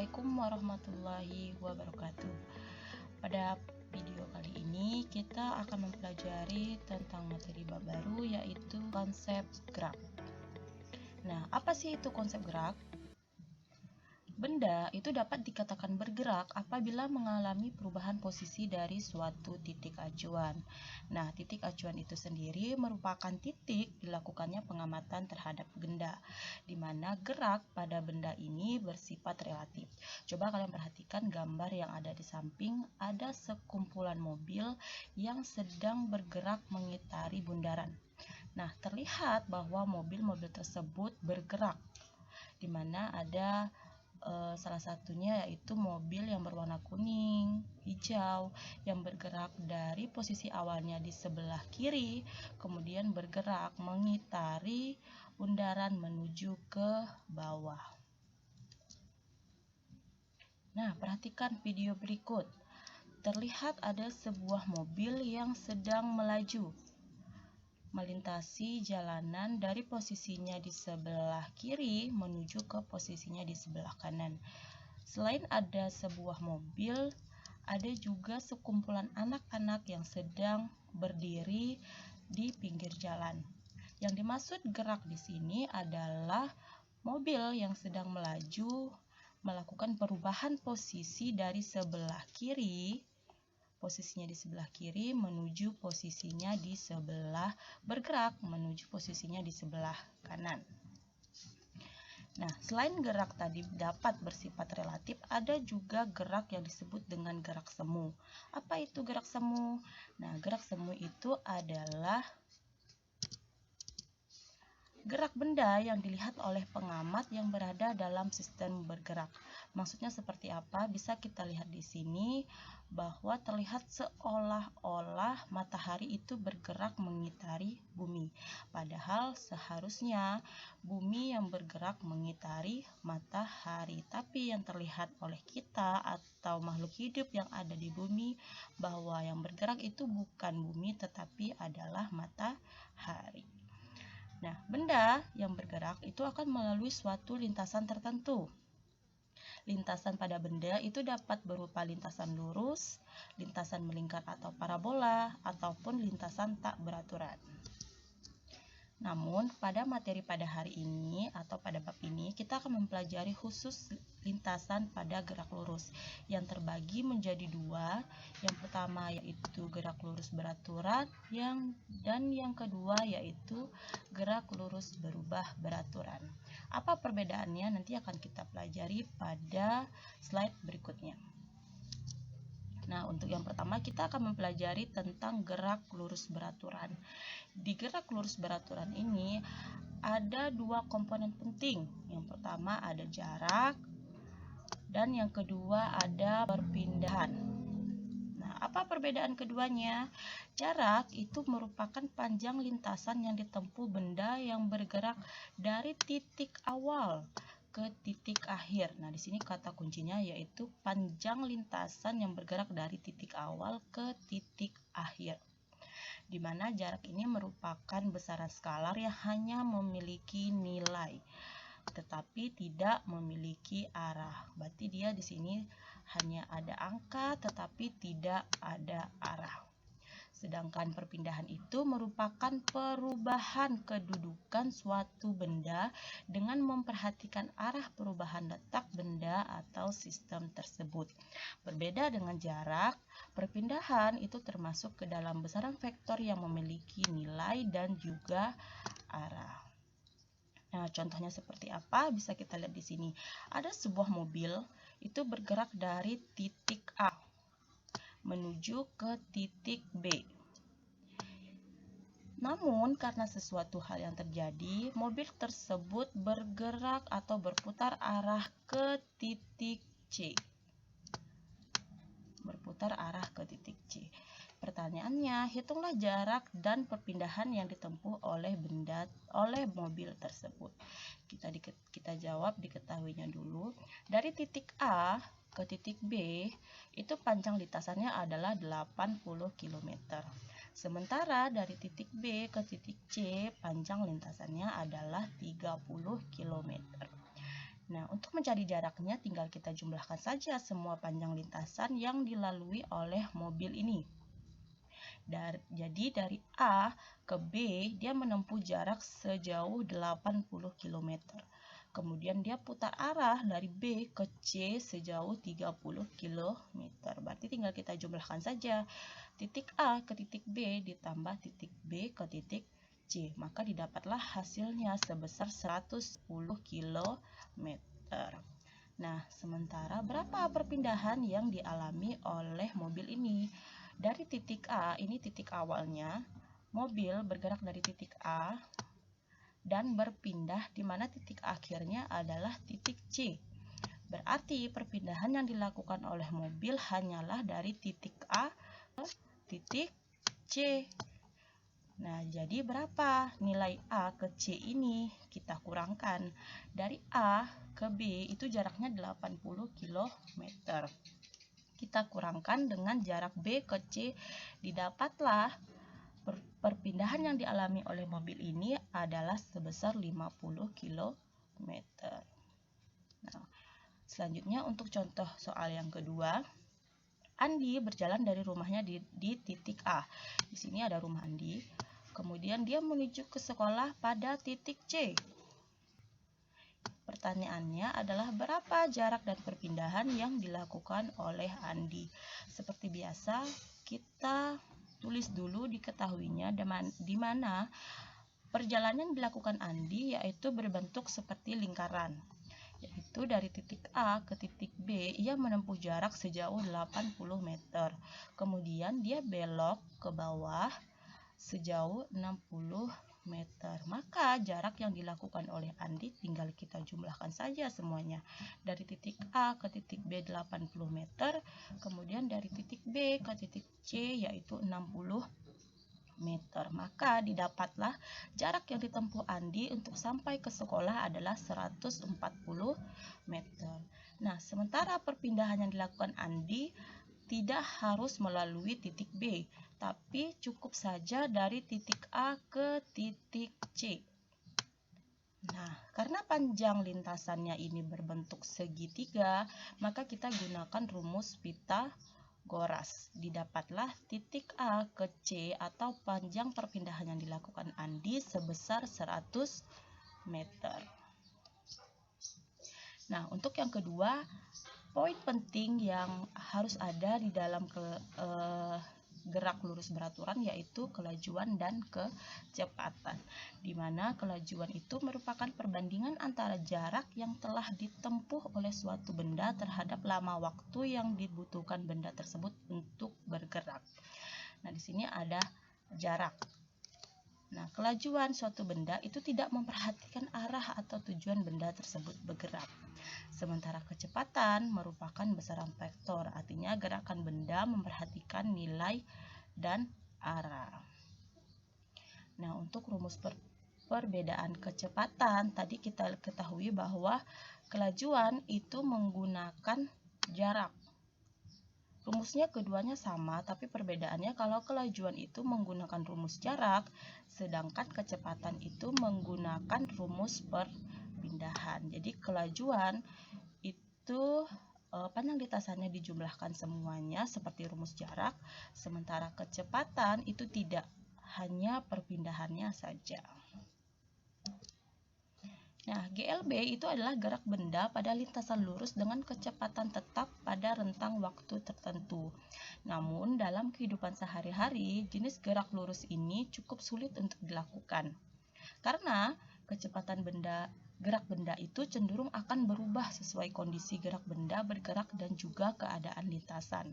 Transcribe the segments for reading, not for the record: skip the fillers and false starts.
Assalamualaikum warahmatullahi wabarakatuh. Pada video kali ini kita akan mempelajari tentang materi bab baru, yaitu konsep gerak. Nah, apa sih itu konsep gerak? Benda itu dapat dikatakan bergerak apabila mengalami perubahan posisi dari suatu titik acuan. Nah, titik acuan itu sendiri merupakan titik dilakukannya pengamatan terhadap benda, di mana gerak pada benda ini bersifat relatif. Coba kalian perhatikan gambar yang ada di samping, ada sekumpulan mobil yang sedang bergerak mengitari bundaran. Nah, terlihat bahwa mobil-mobil tersebut bergerak, di mana ada salah satunya yaitu mobil yang berwarna kuning, hijau, yang bergerak dari posisi awalnya di sebelah kiri, kemudian bergerak mengitari bundaran menuju ke bawah. Nah, perhatikan video berikut. Terlihat ada sebuah mobil yang sedang melaju melintasi jalanan dari posisinya di sebelah kiri menuju ke posisinya di sebelah kanan. Selain ada sebuah mobil, ada juga sekumpulan anak-anak yang sedang berdiri di pinggir jalan. Yang dimaksud gerak di sini adalah mobil yang sedang melaju melakukan perubahan posisi dari sebelah kiri, posisinya di sebelah kiri menuju posisinya di sebelah bergerak menuju posisinya di sebelah kanan. Nah, selain gerak tadi dapat bersifat relatif, ada juga gerak yang disebut dengan gerak semu. Apa itu gerak semu? Nah, gerak semu itu adalah gerak benda yang dilihat oleh pengamat yang berada dalam sistem bergerak. Maksudnya seperti apa? Bisa kita lihat di sini bahwa terlihat seolah-olah matahari itu bergerak mengitari bumi. Padahal seharusnya bumi yang bergerak mengitari matahari. Tapi yang terlihat oleh kita atau makhluk hidup yang ada di bumi bahwa yang bergerak itu bukan bumi tetapi adalah matahari. Nah, benda yang bergerak itu akan melalui suatu lintasan tertentu. Lintasan pada benda itu dapat berupa lintasan lurus, lintasan melingkar atau parabola, ataupun lintasan tak beraturan. Namun, pada materi pada hari ini atau pada bab ini, kita akan mempelajari khusus lintasan pada gerak lurus yang terbagi menjadi dua. Yang pertama yaitu gerak lurus beraturan, dan yang kedua yaitu gerak lurus berubah beraturan. Apa perbedaannya nanti akan kita pelajari pada slide berikutnya. Nah, untuk yang pertama kita akan mempelajari tentang gerak lurus beraturan. Di gerak lurus beraturan ini ada dua komponen penting. Yang pertama ada jarak dan yang kedua ada perpindahan. Nah, apa perbedaan keduanya? Jarak itu merupakan panjang lintasan yang ditempuh benda yang bergerak dari titik awal ke titik akhir. Nah, di sini kata kuncinya yaitu panjang lintasan yang bergerak dari titik awal ke titik akhir, di mana jarak ini merupakan besaran skalar yang hanya memiliki nilai tetapi tidak memiliki arah. Berarti dia di sini hanya ada angka tetapi tidak ada arah. Sedangkan perpindahan itu merupakan perubahan kedudukan suatu benda dengan memperhatikan arah perubahan letak benda atau sistem tersebut. Berbeda dengan jarak, perpindahan itu termasuk ke dalam besaran vektor yang memiliki nilai dan juga arah. Nah, contohnya seperti apa? Bisa kita lihat di sini. Ada sebuah mobil itu bergerak dari titik A menuju ke titik B. Namun, karena sesuatu hal yang terjadi, mobil tersebut bergerak atau berputar arah ke titik C. Berputar arah ke titik C. Pertanyaannya, hitunglah jarak dan perpindahan yang ditempuh oleh mobil tersebut. Kita jawab diketahuinya dulu. Dari titik A ke titik B, itu panjang lintasannya adalah 80 km. Sementara dari titik B ke titik C, panjang lintasannya adalah 30 km. Nah, untuk mencari jaraknya tinggal kita jumlahkan saja semua panjang lintasan yang dilalui oleh mobil ini. Jadi dari A ke B dia menempuh jarak sejauh 80 km. Kemudian dia putar arah dari B ke C sejauh 30 km. Berarti tinggal kita jumlahkan saja titik A ke titik B ditambah titik B ke titik C. Maka didapatlah hasilnya sebesar 110 km. Nah, sementara berapa perpindahan yang dialami oleh mobil ini? Dari titik A, ini titik awalnya, mobil bergerak dari titik A dan berpindah di mana titik akhirnya adalah titik C. Berarti perpindahan yang dilakukan oleh mobil hanyalah dari titik A ke titik C. Nah, jadi berapa nilai A ke C ini? Kita kurangkan. Dari A ke B itu jaraknya 80 km. Kita kurangkan dengan jarak B ke C, didapatlah perpindahan yang dialami oleh mobil ini adalah sebesar 50 km. Nah, selanjutnya untuk contoh soal yang kedua, Andi berjalan dari rumahnya di titik A. Di sini ada rumah Andi. Kemudian dia menuju ke sekolah pada titik C. Pertanyaannya adalah berapa jarak dan perpindahan yang dilakukan oleh Andi. Seperti biasa, kita tulis dulu diketahuinya di mana perjalanan dilakukan Andi yaitu berbentuk seperti lingkaran. Yaitu dari titik A ke titik B, ia menempuh jarak sejauh 80 meter. Kemudian dia belok ke bawah sejauh 60 meter. Maka jarak yang dilakukan oleh Andi tinggal kita jumlahkan saja semuanya. Dari titik A ke titik B 80 meter, kemudian dari titik B ke titik C yaitu 60 meter. Maka didapatlah jarak yang ditempuh Andi untuk sampai ke sekolah adalah 140 meter. Nah, sementara perpindahan yang dilakukan Andi tidak harus melalui titik B, tapi cukup saja dari titik A ke titik C. Nah, karena panjang lintasannya ini berbentuk segitiga, maka kita gunakan rumus Pythagoras. Didapatlah titik A ke C atau panjang perpindahan yang dilakukan Andi sebesar 100 meter. Nah, untuk yang kedua, poin penting yang harus ada di dalam gerak lurus beraturan yaitu kelajuan dan kecepatan, di mana kelajuan itu merupakan perbandingan antara jarak yang telah ditempuh oleh suatu benda terhadap lama waktu yang dibutuhkan benda tersebut untuk bergerak. Nah, di sini ada jarak. Nah, kelajuan suatu benda itu tidak memperhatikan arah atau tujuan benda tersebut bergerak. Sementara kecepatan merupakan besaran vektor, artinya gerakan benda memperhatikan nilai dan arah. Nah, untuk rumus perbedaan kecepatan, tadi kita ketahui bahwa kelajuan itu menggunakan jarak. Rumusnya keduanya sama, tapi perbedaannya kalau kelajuan itu menggunakan rumus jarak, sedangkan kecepatan itu menggunakan rumus perpindahan. Jadi kelajuan itu panjang lintasannya dijumlahkan semuanya seperti rumus jarak, sementara kecepatan itu tidak, hanya perpindahannya saja. Nah, GLB itu adalah gerak benda pada lintasan lurus dengan kecepatan tetap pada rentang waktu tertentu. Namun, dalam kehidupan sehari-hari, jenis gerak lurus ini cukup sulit untuk dilakukan. Karena kecepatan gerak benda itu cenderung akan berubah sesuai kondisi gerak benda bergerak dan juga keadaan lintasan.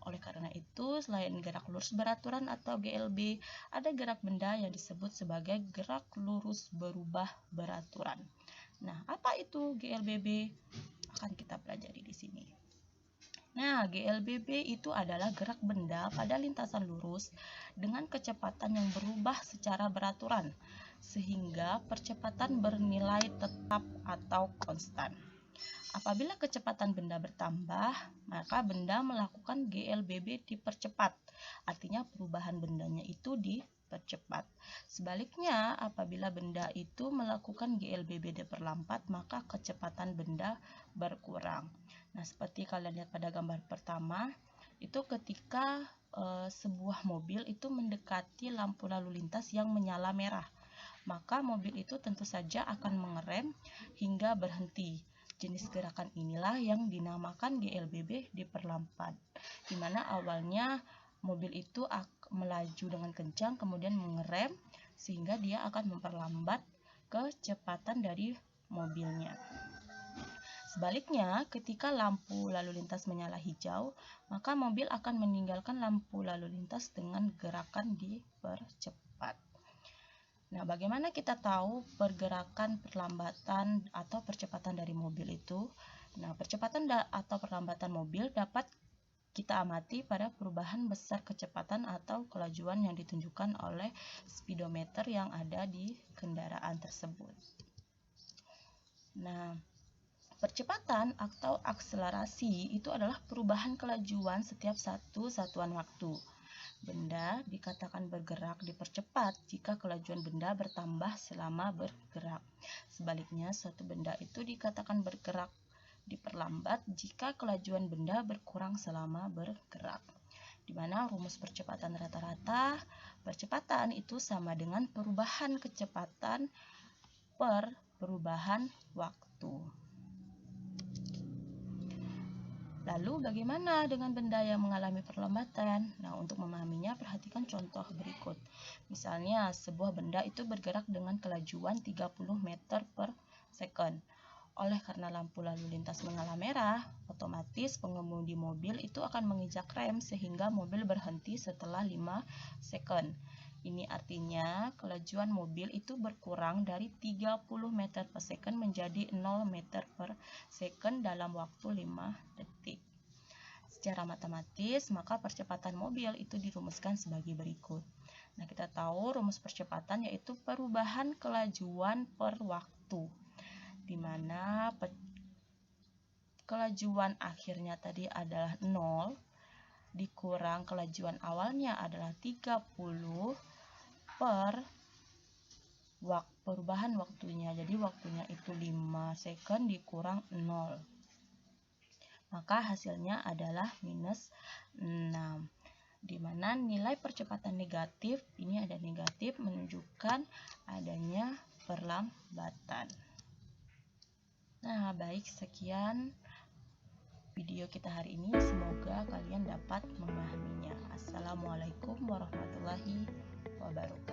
Oleh karena itu, selain gerak lurus beraturan atau GLB, ada gerak benda yang disebut sebagai gerak lurus berubah beraturan. Nah, apa itu GLBB? Akan kita pelajari di sini. Nah, GLBB itu adalah gerak benda pada lintasan lurus dengan kecepatan yang berubah secara beraturan, sehingga percepatan bernilai tetap atau konstan. Apabila kecepatan benda bertambah, maka benda melakukan GLBB dipercepat. Artinya perubahan bendanya itu dipercepat. Sebaliknya, apabila benda itu melakukan GLBB diperlambat, maka kecepatan benda berkurang. Nah, seperti kalian lihat pada gambar pertama, itu ketika sebuah mobil itu mendekati lampu lalu lintas yang menyala merah, maka mobil itu tentu saja akan mengerem hingga berhenti. Jenis gerakan inilah yang dinamakan GLBB diperlambat, di mana awalnya mobil itu melaju dengan kencang, kemudian mengerem, sehingga dia akan memperlambat kecepatan dari mobilnya. Sebaliknya, ketika lampu lalu lintas menyala hijau, maka mobil akan meninggalkan lampu lalu lintas dengan gerakan dipercepat. Nah, bagaimana kita tahu pergerakan perlambatan atau percepatan dari mobil itu? Nah, percepatan atau perlambatan mobil dapat kita amati pada perubahan besar kecepatan atau kelajuan yang ditunjukkan oleh speedometer yang ada di kendaraan tersebut. Nah, percepatan atau akselerasi itu adalah perubahan kelajuan setiap satu satuan waktu. Benda dikatakan bergerak dipercepat jika kelajuan benda bertambah selama bergerak. Sebaliknya, suatu benda itu dikatakan bergerak diperlambat jika kelajuan benda berkurang selama bergerak. Di mana rumus percepatan rata-rata, percepatan itu sama dengan perubahan kecepatan per perubahan waktu. Lalu bagaimana dengan benda yang mengalami perlambatan? Nah, untuk memahaminya perhatikan contoh berikut. Misalnya, sebuah benda itu bergerak dengan kelajuan 30 meter per second. Oleh karena lampu lalu lintas menyala merah, otomatis pengemudi mobil itu akan menginjak rem sehingga mobil berhenti setelah 5 second. Ini artinya kelajuan mobil itu berkurang dari 30 meter per second menjadi 0 meter per second dalam waktu 5 detik. Secara matematis, maka percepatan mobil itu dirumuskan sebagai berikut. Nah, kita tahu rumus percepatan yaitu perubahan kelajuan per waktu, di mana kelajuan akhirnya tadi adalah 0, dikurang kelajuan awalnya adalah 30 per perubahan waktunya. Jadi waktunya itu 5 second dikurang 0. Maka hasilnya adalah minus 6. Di mana nilai percepatan negatif, ini ada negatif menunjukkan adanya perlambatan. Nah, baik, sekian video kita hari ini. Semoga kalian dapat memahaminya. Assalamualaikum warahmatullahi wabarakatuh.